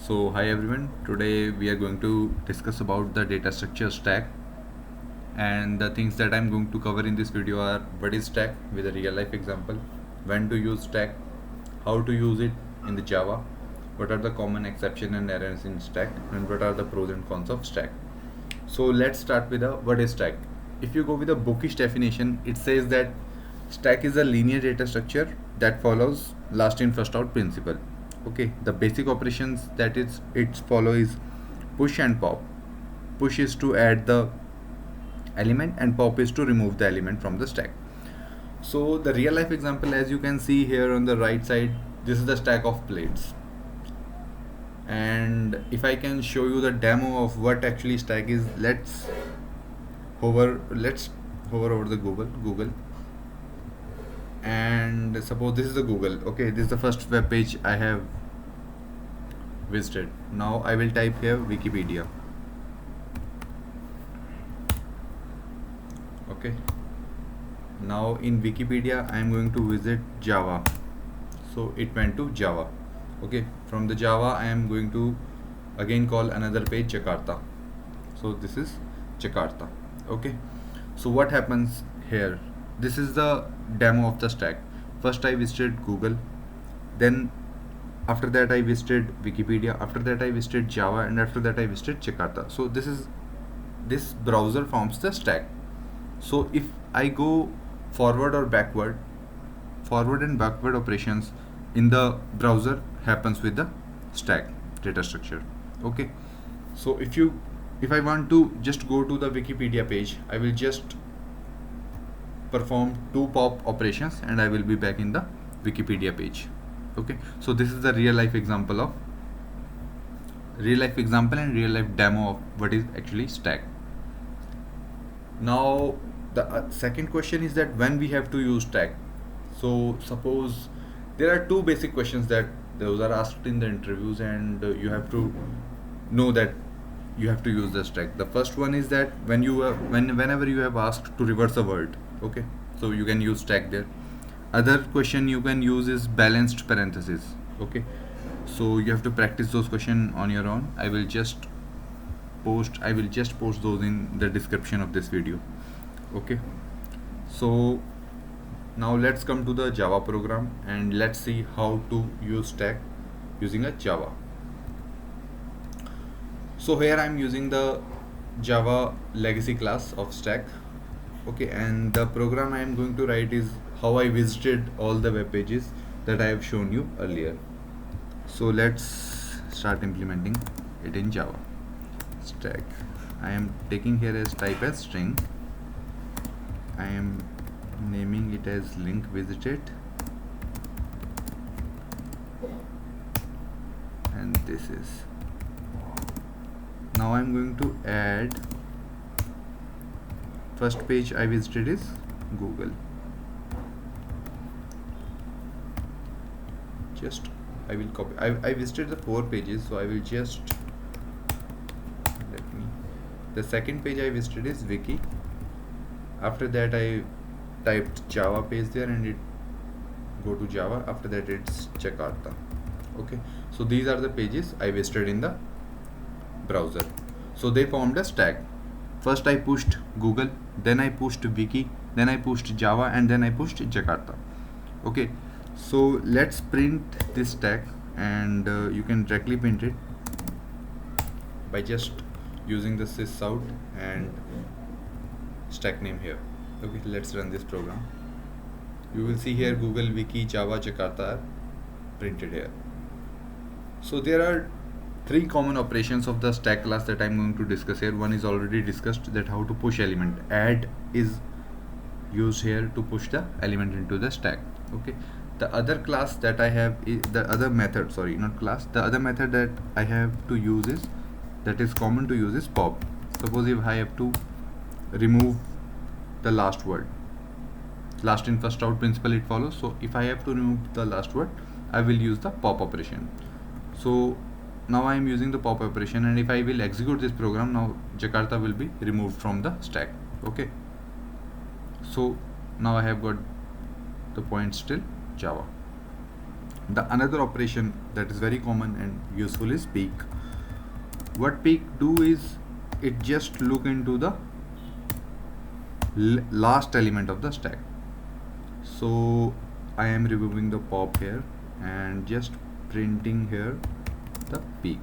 So hi everyone, today we are going to discuss about the data structure stack, and the things that I'm going to cover in this video are what is stack with a real life example, when to use stack, how to use it in the Java, what are the common exception and errors in stack, and what are the pros and cons of stack. So let's start with a what is stack. If you go with a bookish definition, it says that stack is a linear data structure that follows last in first out principle. Okay, the basic operations that it's follow is push and pop. Push is to add the element and pop is to remove the element from the stack. So the real life example, as you can see here on the right side, this is the stack of plates. And if I can show you the demo of what actually stack is, let's hover over the Google, and suppose this is the Google. Okay, this is the first web page I have visited. Now I will type here Wikipedia. Okay, now in Wikipedia I am going to visit Java, so it went to Java. Okay, from the Java I am going to again call another page Jakarta, so this is Jakarta. Okay, so what happens here, this is the demo of the stack. First I visited Google, then after that I visited Wikipedia, after that I visited Java, and after that I visited Jakarta. So this browser forms the stack. So if I go forward or backward, forward and backward operations in the browser happens with the stack data structure. Okay, so if I want to just go to the Wikipedia page, I will just perform two pop operations and I will be back in the Wikipedia page. Okay, so this is the real life example and real life demo of what is actually stack. Now the second question is that when we have to use stack. So suppose there are two basic questions that those are asked in the interviews, and you have to know that you have to use the stack. The first one is that whenever you have asked to reverse a word, okay, so you can use stack there. Other question you can use is balanced parentheses. Okay, so you have to practice those questions on your own. I will just post those in the description of this video. Okay, so now let's come to the Java program and let's see how to use stack using a Java. So here I am using the Java legacy class of stack. Okay, and the program I am going to write is how I visited all the web pages that I have shown you earlier. So let's start implementing it in Java. Stack, I am taking here as type as string. I am naming it as link visited, and this is, now I'm going to add first page I visited is Google. Just I will copy, I visited the 4 pages, so I will just the second page I visited is Wiki. After that I typed Java page there and it go to Java. After that it's Jakarta. Okay, so these are the pages I visited in the browser. So they formed a stack. First I pushed Google, then I pushed Wiki, then I pushed Java, and then I pushed Jakarta. Okay, so let's print this stack, and you can directly print it by just using the sysout and stack name here. Okay, let's run this program. You will see here Google, Wiki, Java, Jakarta are printed here. So there are 3 common operations of the stack class that I'm going to discuss here. One is already discussed, that how to push element. Add is used here to push the element into the stack. Okay, the other class that I have is the other method, sorry, not class, the other method that I have to use is, that is common to use, is pop. Suppose if I have to remove the last word, last in first out principle it follows. So if I have to remove the last word, I will use the pop operation. So now I am using the pop operation, and if I will execute this program, now Jakarta will be removed from the stack. Okay, so now I have got the point still Java. The another operation that is very common and useful is peek. What peek do is it just look into the last element of the stack. So I am removing the pop here and just printing here the peek.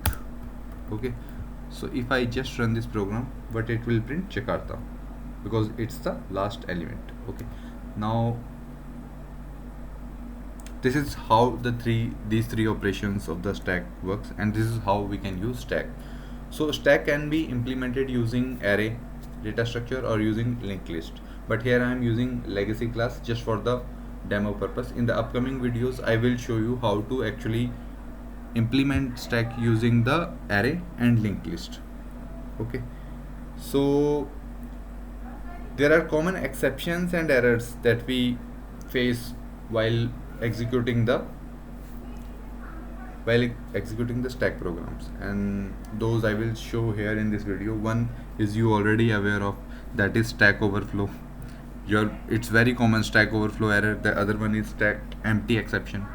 Okay, so if I just run this program, but it will print Jakarta because it's the last element. Okay, now this is how these three operations of the stack works, and this is how we can use stack. So stack can be implemented using array data structure or using linked list, but here I am using legacy class just for the demo purpose. In the upcoming videos I will show you how to actually implement stack using the array and linked list. Okay, so there are common exceptions and errors that we face while executing the stack programs, and those I will show here in this video. One is you already aware of, that is Stack Overflow. It's very common Stack Overflow error. The other one is stack empty exception.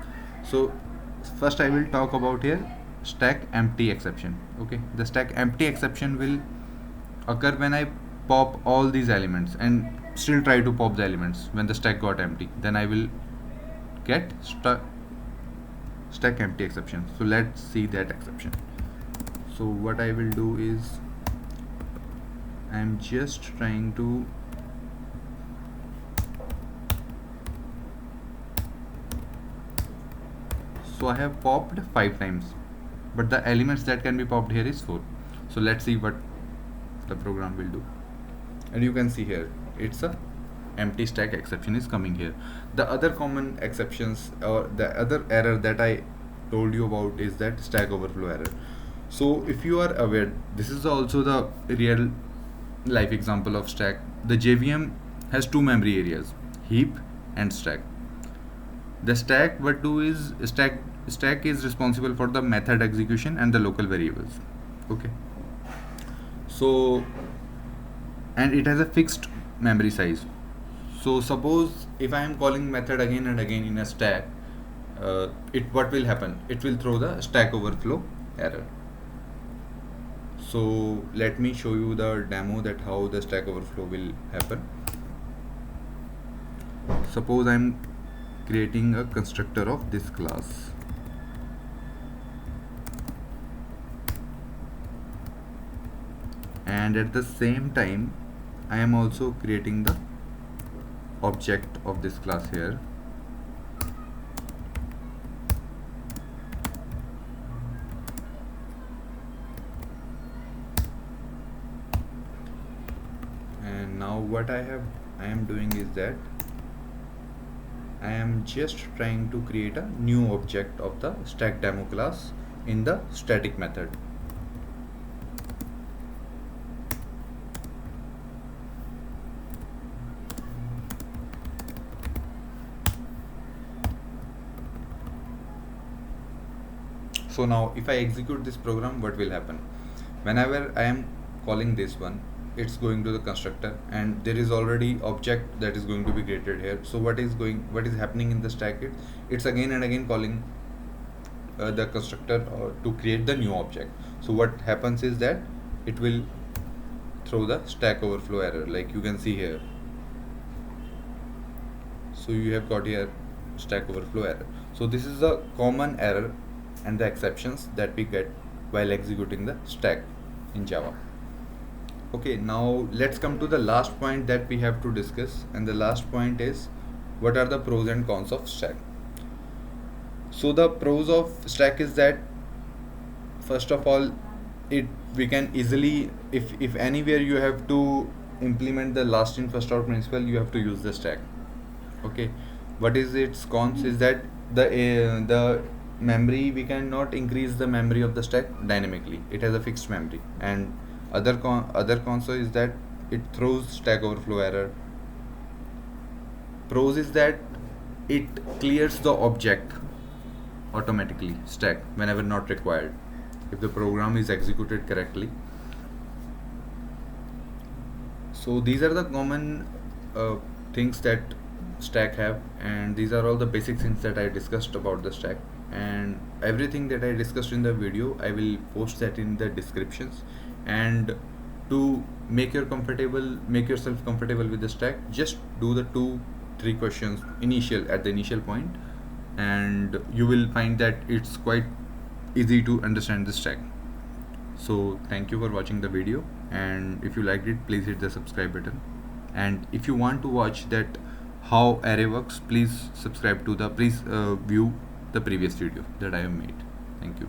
So first I will talk about here stack empty exception. Okay, the stack empty exception will occur when I pop all these elements and still try to pop the elements when the stack got empty. Then I will get stack empty exception. So let's see that exception. So what I will do is I'm just trying to so I have popped 5 times, but the elements that can be popped here is 4. So let's see what the program will do. And you can see here it's a empty stack exception is coming here. The other common exceptions or the other error that I told you about is that Stack Overflow error. So if you are aware, this is also the real life example of stack. The JVM has two memory areas, heap and stack. The stack what do is stack is responsible for the method execution and the local variables. Okay, so and it has a fixed memory size. So suppose if I am calling method again and again in a stack, what will happen? It will throw the Stack Overflow error. So let me show you the demo that how the Stack Overflow will happen. Suppose I'm creating a constructor of this class. And at the same time I am also creating the object of this class here. And now what I am doing is that I am just trying to create a new object of the stack demo class in the static method. So now if I execute this program, what will happen? Whenever I am calling this one, it's going to the constructor, and there is already object that is going to be created here. So what is happening in the stack? It's again and again calling the constructor to create the new object. So what happens is that it will throw the Stack Overflow error, like you can see here. So you have got here Stack Overflow error. So this is a common error and the exceptions that we get while executing the stack in Java. Okay, now let's come to the last point that we have to discuss, and the last point is what are the pros and cons of stack. So the pros of stack is that first of all, we can easily, if anywhere you have to implement the last in first out principle, you have to use the stack. Okay, what is its cons is that the memory, we cannot increase the memory of the stack dynamically. It has a fixed memory. And other cons is that it throws Stack Overflow error. Pros is that it clears the object automatically, stack, whenever not required, if the program is executed correctly. So these are the common things that stack have, and these are all the basic things that I discussed about the stack. and everything that I discussed in the video I will post that in the descriptions. And to make yourself comfortable with the stack, just do the 2-3 questions at the initial point, and you will find that it's quite easy to understand the stack. So thank you for watching the video, and if you liked it, please hit the subscribe button. And if you want to watch that how array works, please view the previous video that I have made. Thank you.